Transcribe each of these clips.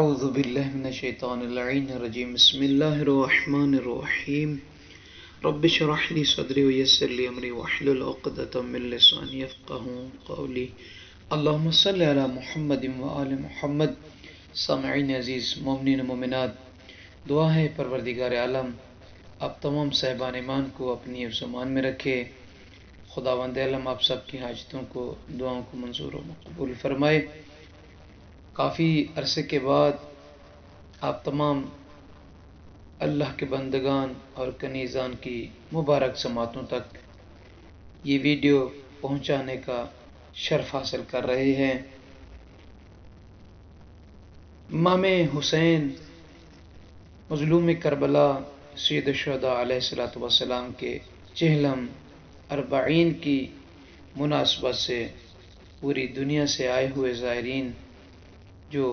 اعوذ باللہ من الشیطان اللعین الرجیم بسم اللہ الرحمن الرحیم رب اشرح لی صدری ویسر لی امری واحلل عقدۃ من لسانی یفقہوا قولی اللہم صلی علی محمد وآل محمد۔ سامعین عزیز، مومنین و مومنات، دعا ہے پروردگار عالم آپ تمام صاحبان ایمان کو اپنی حفظ و امان میں رکھے۔ خداوند عالم آپ سب کی حاجتوں کو، دعاؤں کو منظور و مقبول فرمائے۔ کافی عرصے کے بعد آپ تمام اللہ کے بندگان اور کنیزان کی مبارک سماعتوں تک یہ ویڈیو پہنچانے کا شرف حاصل کر رہے ہیں۔ امام حسین مظلوم کربلا سید الشہداء علیہ السلام کے چہلم اربعین کی مناسبت سے پوری دنیا سے آئے ہوئے زائرین جو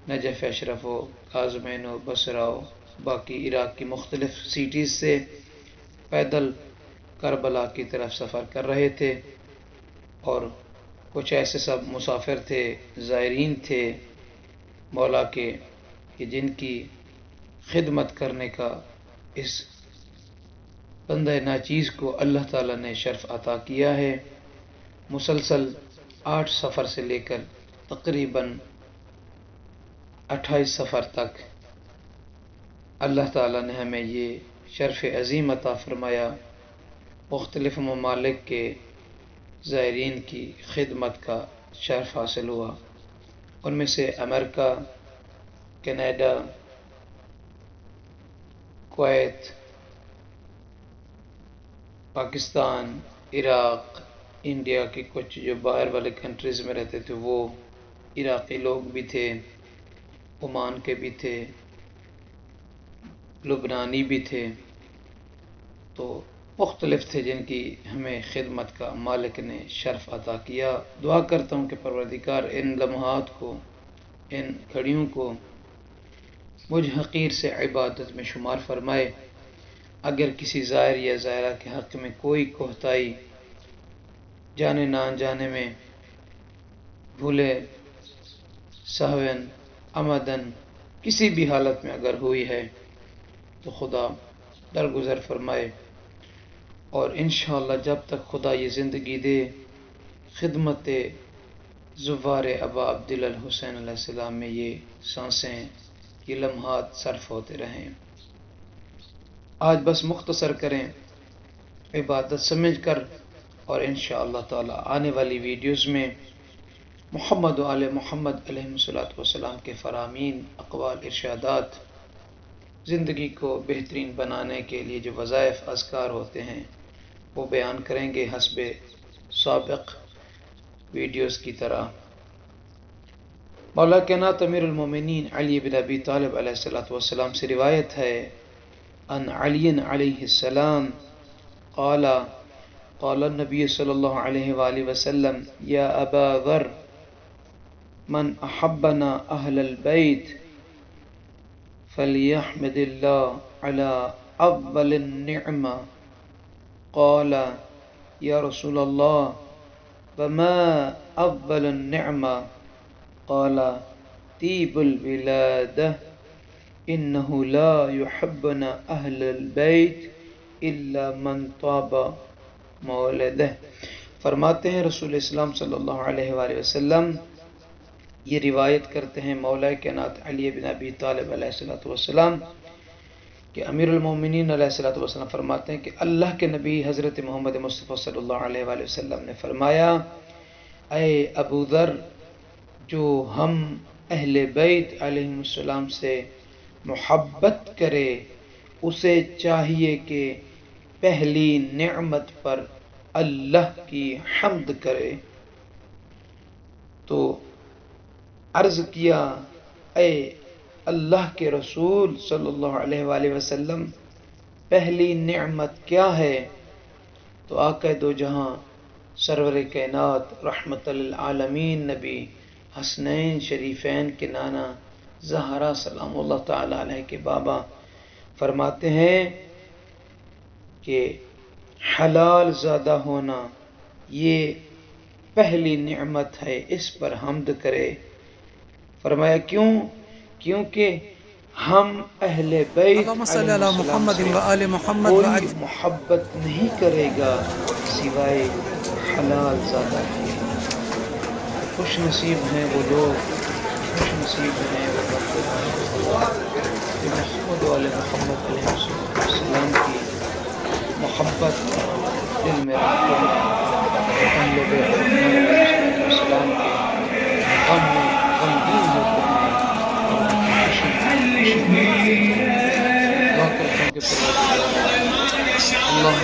نجف اشرف و کاظمین و بصرہ و باقی عراق کی مختلف سٹیز سے پیدل کربلا کی طرف سفر کر رہے تھے، اور کچھ ایسے سب مسافر تھے، زائرین تھے مولا کے، کہ جن کی خدمت کرنے کا اس بندہ ناچیز کو اللہ تعالیٰ نے شرف عطا کیا ہے۔ مسلسل 8 سفر سے لے کر تقریباً 28 سفر تک اللہ تعالیٰ نے ہمیں یہ شرف عظیم عطا فرمایا، مختلف ممالک کے زائرین کی خدمت کا شرف حاصل ہوا۔ ان میں سے امریکہ، Canada, Kuwait, Pakistan, Iraq, India کے کچھ جو باہر والے کنٹریز میں رہتے تھے وہ عراقی لوگ بھی تھے، عمان کے بھی تھے، لبنانی بھی تھے، تو مختلف تھے جن کی ہمیں خدمت کا مالک نے شرف عطا کیا۔ دعا کرتا ہوں کہ پروردگار ان لمحات کو، ان گھڑیوں کو مجھ حقیر سے عبادت میں شمار فرمائے۔ اگر کسی زائر یا زائرہ کے حق میں کوئی کوتاہی جانے نہ جانے میں، بھولے سہون عمدن کسی بھی حالت میں اگر ہوئی ہے تو خدا درگزر فرمائے، اور انشاءاللہ جب تک خدا یہ زندگی دے خدمت زوار ابا عبداللہ الحسین علیہ السلام میں یہ سانسیں، یہ لمحات صرف ہوتے رہیں۔ آج بس مختصر کریں، عبادت سمجھ کر، اور انشاءاللہ تعالی آنے والی ویڈیوز میں محمد و آل محمد علیہ السلام کے فرامین، اقوال، ارشادات، زندگی کو بہترین بنانے کے لیے جو وظائف اذکار ہوتے ہیں وہ بیان کریں گے حسب سابق ویڈیوز کی طرح۔ مولا کائنات امیر المومنین علی بن ابی طالب علیہ السلام سے روایت ہے، ان علی علیہ السلام قال قال النبی صلی اللہ علیہ وآلہ وسلم یا ابا ذر من احبنا اہل البیت فلیحمد اللہ علی اول النعمہ۔ قال یا رسول اللہ وما اول النعمہ؟ قال طیب الولادہ انہ لا یحبنا اہل البیت الا من طاب مولدہ۔ فرماتے ہیں رسول اسلام صلی اللہ علیہ وآلہ وسلم، یہ روایت کرتے ہیں مولا کائنات علی بن ابی طالب علیہ السلام کہ امیر المومنین علیہ السلام فرماتے ہیں کہ اللہ کے نبی حضرت محمد مصطفیٰ صلی اللہ علیہ وآلہ وسلم نے فرمایا، اے ابو ذر، جو ہم اہل بیت علیہ السلام سے محبت کرے اسے چاہیے کہ پہلی نعمت پر اللہ کی حمد کرے۔ تو عرض کیا، اے اللہ کے رسول صلی اللہ علیہ وآلہ وسلم، پہلی نعمت کیا ہے؟ تو آقا دو جہاں سرور کائنات رحمت للعالمین نبی حسنین شریفین کے نانا زہرا سلام اللہ تعالی علیہ کے بابا فرماتے ہیں کہ حلال زادہ ہونا یہ پہلی نعمت ہے، اس پر حمد کرے۔ فرمایا کیوں؟ کیونکہ ہم اہل بیت اللهم صل على محمد سے وآل محمد کوئی محبت نہیں کرے گا سوائے حلال زادہ کے۔ خوش نصیب ہیں وہ لوگ، خوش نصیب ہیں وہ بندے کہ محمد والے محمد علیہ السلام کی محبت دل میں رکھتے ہیں، ہم لوگ علیہ السلام کے غم میں غمگین ہوتے ہیں اور ان کی خوشی دعا کرتا ہوں کہ اللہم